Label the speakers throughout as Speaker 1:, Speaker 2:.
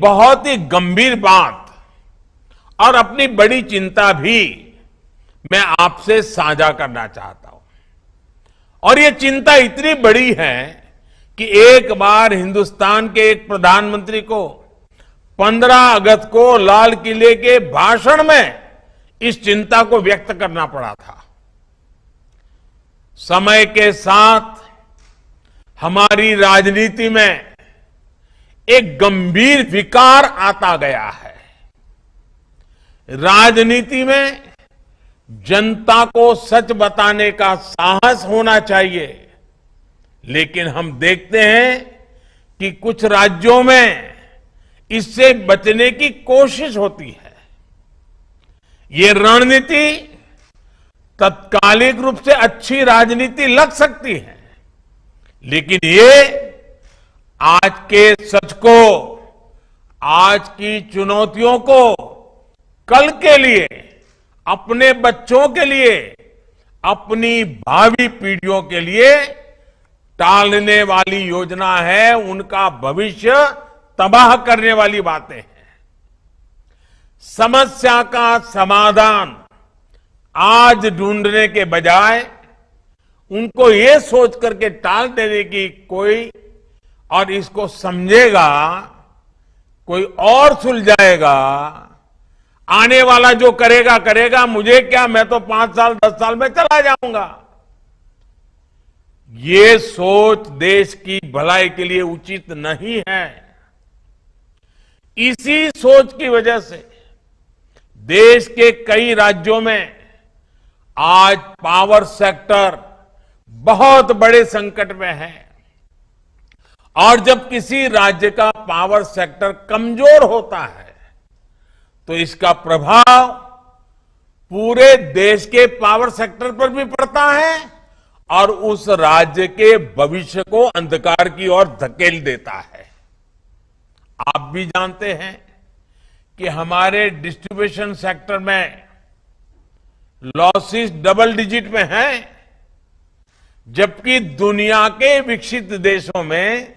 Speaker 1: बहुत ही गंभीर बात और अपनी बड़ी चिंता भी मैं आपसे साझा करना चाहता हूं। और ये चिंता इतनी बड़ी है कि एक बार हिंदुस्तान के एक प्रधानमंत्री को 15 अगस्त को लाल किले के भाषण में इस चिंता को व्यक्त करना पड़ा था। समय के साथ हमारी राजनीति में एक गंभीर विकार आता गया है। राजनीति में जनता को सच बताने का साहस होना चाहिए, लेकिन हम देखते हैं कि कुछ राज्यों में इससे बचने की कोशिश होती है। ये रणनीति तत्कालिक रूप से अच्छी राजनीति लग सकती है, लेकिन ये आज के सच को, आज की चुनौतियों को कल के लिए, अपने बच्चों के लिए, अपनी भावी पीढ़ियों के लिए टालने वाली योजना है। उनका भविष्य तबाह करने वाली बातें हैं। समस्या का समाधान आज ढूंढने के बजाय उनको ये सोच करके टाल देने की कोई, और इसको समझेगा कोई और सुलझाएगा, आने वाला जो करेगा करेगा, मुझे क्या, मैं तो 5 साल 10 साल में चला जाऊंगा। ये सोच देश की भलाई के लिए उचित नहीं है। इसी सोच की वजह से देश के कई राज्यों में आज पावर सेक्टर बहुत बड़े संकट में है। और जब किसी राज्य का पावर सेक्टर कमजोर होता है तो इसका प्रभाव पूरे देश के पावर सेक्टर पर भी पड़ता है और उस राज्य के भविष्य को अंधकार की ओर धकेल देता है। आप भी जानते हैं कि हमारे डिस्ट्रीब्यूशन सेक्टर में लॉसेस डबल डिजिट में हैं, जबकि दुनिया के विकसित देशों में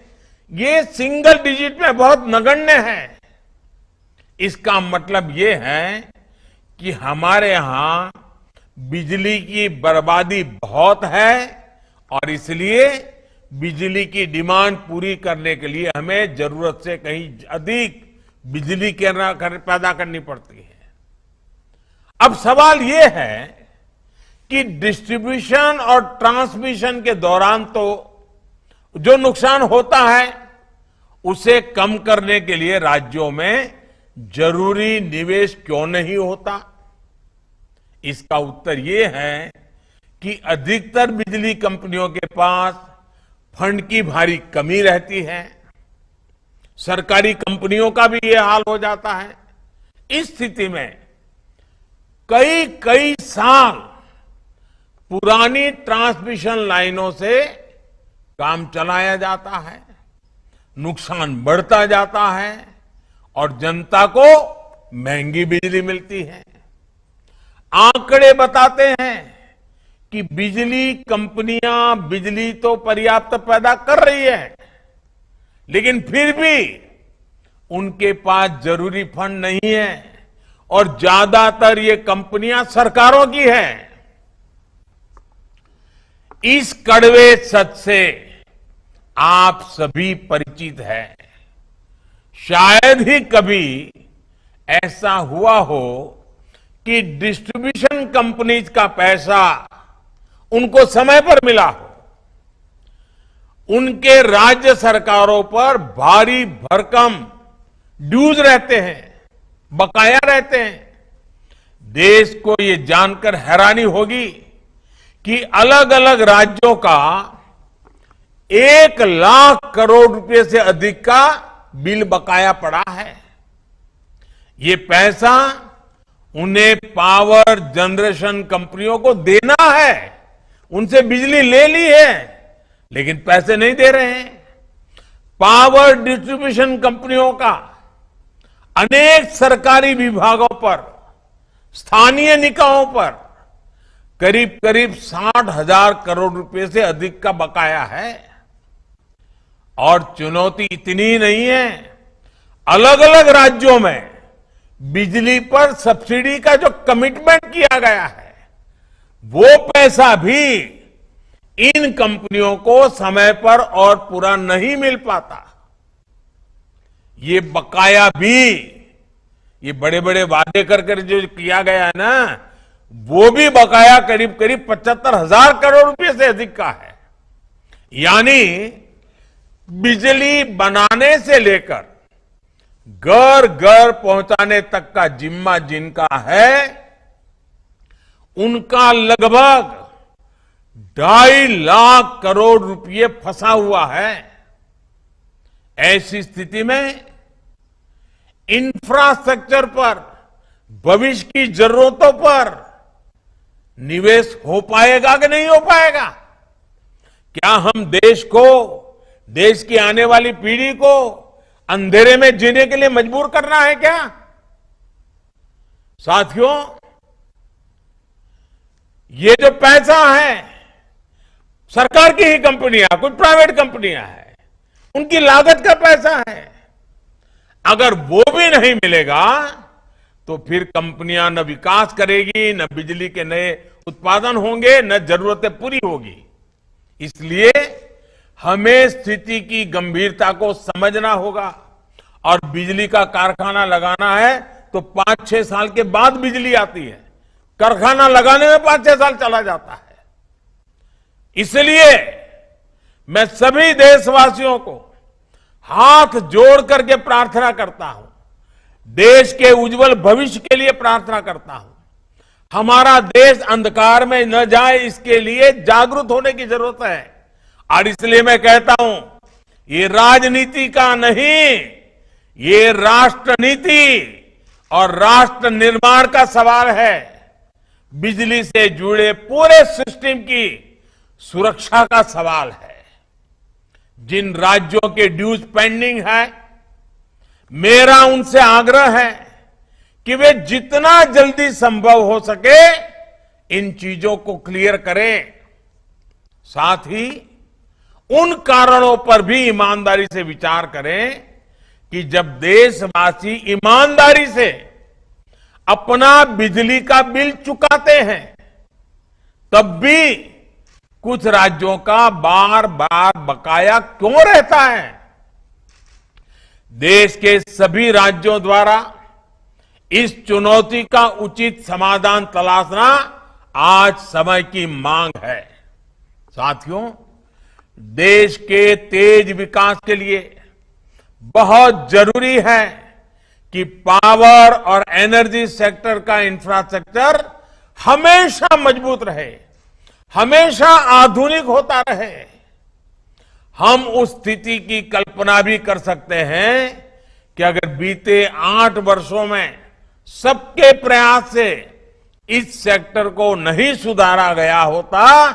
Speaker 1: ये सिंगल डिजिट में बहुत नगण्य है। इसका मतलब ये है कि हमारे यहां बिजली की बर्बादी बहुत है और इसलिए बिजली की डिमांड पूरी करने के लिए हमें जरूरत से कहीं अधिक बिजली पैदा करनी पड़ती है। अब सवाल ये है कि डिस्ट्रीब्यूशन और ट्रांसमिशन के दौरान तो जो नुकसान होता है उसे कम करने के लिए राज्यों में जरूरी निवेश क्यों नहीं होता? इसका उत्तर ये है कि अधिकतर बिजली कंपनियों के पास फंड की भारी कमी रहती है। सरकारी कंपनियों का भी ये हाल हो जाता है। इस स्थिति में कई कई साल पुरानी ट्रांसमिशन लाइनों से काम चलाया जाता है, नुकसान बढ़ता जाता है और जनता को महंगी बिजली मिलती है। आंकड़े बताते हैं कि बिजली कंपनियां बिजली तो पर्याप्त पैदा कर रही है, लेकिन फिर भी उनके पास जरूरी फंड नहीं है और ज्यादातर ये कंपनियां सरकारों की है। इस कड़वे सच से आप सभी परिचित हैं। शायद ही कभी ऐसा हुआ हो कि डिस्ट्रीब्यूशन कंपनीज का पैसा उनको समय पर मिला हो। उनके राज्य सरकारों पर भारी भरकम ड्यूज रहते हैं, बकाया रहते हैं। देश को ये जानकर हैरानी होगी कि अलग अलग राज्यों का 1 लाख करोड़ रुपए से अधिक का बिल बकाया पड़ा है। ये पैसा उन्हें पावर जनरेशन कंपनियों को देना है। उनसे बिजली ले ली है, लेकिन पैसे नहीं दे रहे हैं। पावर डिस्ट्रीब्यूशन कंपनियों का अनेक सरकारी विभागों पर, स्थानीय निकायों पर करीब करीब 60,000 करोड़ रुपए से अधिक का बकाया है। और चुनौती इतनी नहीं है, अलग अलग राज्यों में बिजली पर सब्सिडी का जो कमिटमेंट किया गया है, वो पैसा भी इन कंपनियों को समय पर और पूरा नहीं मिल पाता। ये बकाया भी, ये बड़े बड़े वादे कर जो किया गया है ना, वो भी बकाया करीब करीब 75,000 करोड़ रुपए से अधिक का है। यानी बिजली बनाने से लेकर घर घर पहुंचाने तक का जिम्मा जिनका है, उनका लगभग 2.5 लाख करोड़ रुपए फंसा हुआ है। ऐसी स्थिति में इंफ्रास्ट्रक्चर पर, भविष्य की जरूरतों पर निवेश हो पाएगा कि नहीं हो पाएगा? क्या हम देश को, देश की आने वाली पीढ़ी को अंधेरे में जीने के लिए मजबूर करना है क्या? साथियों, ये जो पैसा है, सरकार की ही कंपनियां, कुछ प्राइवेट कंपनियां हैं, उनकी लागत का पैसा है। अगर वो भी नहीं मिलेगा तो फिर कंपनियां न विकास करेगी, न बिजली के नए उत्पादन होंगे, न जरूरतें पूरी होगी। इसलिए हमें स्थिति की गंभीरता को समझना होगा और बिजली का कारखाना लगाना है तो 5-6 साल के बाद बिजली आती है, कारखाना लगाने में 5-6 साल चला जाता है। इसलिए मैं सभी देशवासियों को हाथ जोड़ करके प्रार्थना करता हूं, देश के उज्जवल भविष्य के लिए प्रार्थना करता हूं। हमारा देश अंधकार में न जाए, इसके लिए जागरूक होने की जरूरत है। और इसलिए मैं कहता हूं, ये राजनीति का नहीं, ये राष्ट्र नीति और राष्ट्र निर्माण का सवाल है। बिजली से जुड़े पूरे सिस्टम की सुरक्षा का सवाल है। जिन राज्यों के ड्यूज पेंडिंग है, मेरा उनसे आग्रह है कि वे जितना जल्दी संभव हो सके इन चीजों को क्लियर करें। साथ ही उन कारणों पर भी ईमानदारी से विचार करें कि जब देशवासी ईमानदारी से अपना बिजली का बिल चुकाते हैं, तब भी कुछ राज्यों का बार बार बकाया क्यों रहता है? देश के सभी राज्यों द्वारा इस चुनौती का उचित समाधान तलाशना आज समय की मांग है। साथियों, देश के तेज विकास के लिए बहुत जरूरी है कि पावर और एनर्जी सेक्टर का इंफ्रास्ट्रक्चर हमेशा मजबूत रहे, हमेशा आधुनिक होता रहे। हम उस स्थिति की कल्पना भी कर सकते हैं कि अगर बीते 8 वर्षों में सबके प्रयास से इस सेक्टर को नहीं सुधारा गया होता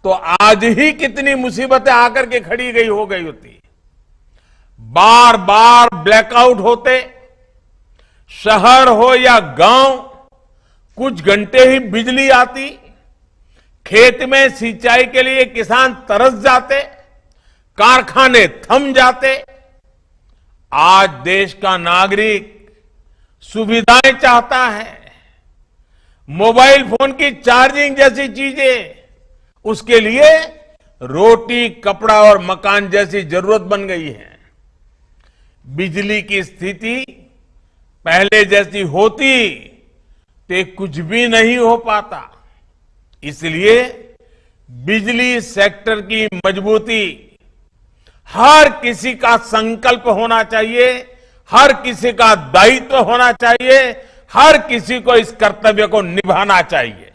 Speaker 1: तो आज ही कितनी मुसीबतें आकर के खड़ी हो गई होती। बार बार ब्लैकआउट होते, शहर हो या गांव, कुछ घंटे ही बिजली आती, खेत में सिंचाई के लिए किसान तरस जाते, कारखाने थम जाते। आज देश का नागरिक सुविधाएं चाहता है, मोबाइल फोन की चार्जिंग जैसी चीजें, उसके लिए रोटी, कपड़ा और मकान जैसी जरूरत बन गई है। बिजली की स्थिति पहले जैसी होती तो कुछ भी नहीं हो पाता। इसलिए बिजली सेक्टर की मजबूती हर किसी का संकल्प होना चाहिए, हर किसी का दायित्व होना चाहिए, हर किसी को इस कर्तव्य को निभाना चाहिए।